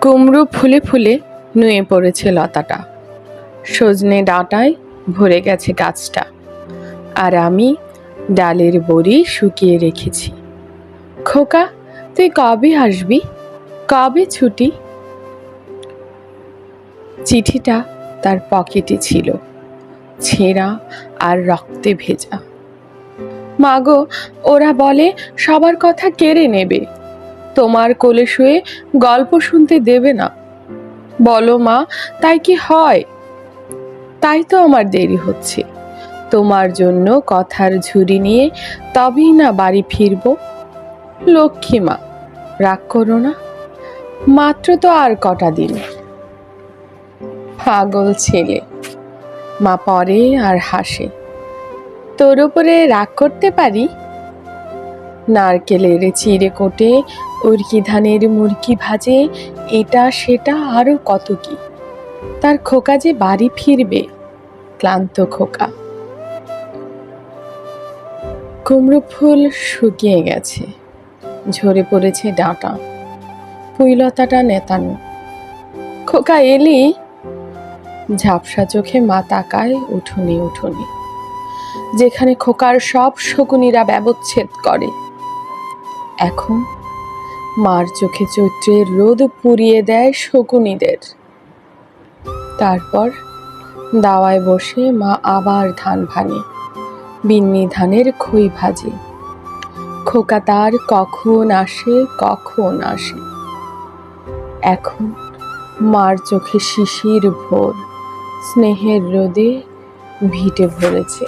কুমড়ো ফুলে ফুলে নুয়ে পড়েছে লতাটা, সজনে ডাঁটায় ভরে গেছে গাছটা, আর আমি ডালের বড়ি শুকিয়ে রেখেছি। খোকা, তুই কবে আসবি? কবে ছুটি? চিঠিটা তার পকেটে ছিল, ছেঁড়া আর রক্তে ভেজা। মাগো, ওরা বলে সবার কথা কেড়ে নেবে, তোমার কোলে শুয়ে গল্প শুনতে দেবে না। বলো মা, তাই কি হয়? তাই তো আমার দেরি হচ্ছে। তোমার জন্য কথার ঝুড়ি নিয়ে তবেই না বাড়ি ফিরব। লক্ষ্মী মা, রাগ করো না, মাত্র তো আর কটা দিন। পাগল ছেলে, মা পরে আর হাসে। তোর উপরে রাগ করতে পারি? নারকেলের চিড়ে কোটে, উরকি ধানের মুরকি ভাজে, এটা সেটা আরো কত কি। তার খোকা যে বাড়ি ফিরবে, ক্লান্ত খোকা। কুমড়ো ফুল শুকিয়ে গেছে, ঝরে পড়েছে ডাঁটা, পুইলতাটা নেতানো। খোকা এলি? ঝাপসা চোখে মা তাকায় উঠোনে উঠোনে, যেখানে খোকার সব শকুনিরা ব্যবচ্ছেদ করে। এখন মার চোখে চৈত্রের রোদ পুড়িয়ে দেয় শকুনিদের। তারপর দাওয়ায় বসে মা আবার ধান ভাঙে, বিন্নি ধানের খই ভাজে। খোকা তার কখন আসে কখন আসে। এখন মার চোখে শিশির ভোর, স্নেহের রোদে ভিটে ভরেছে।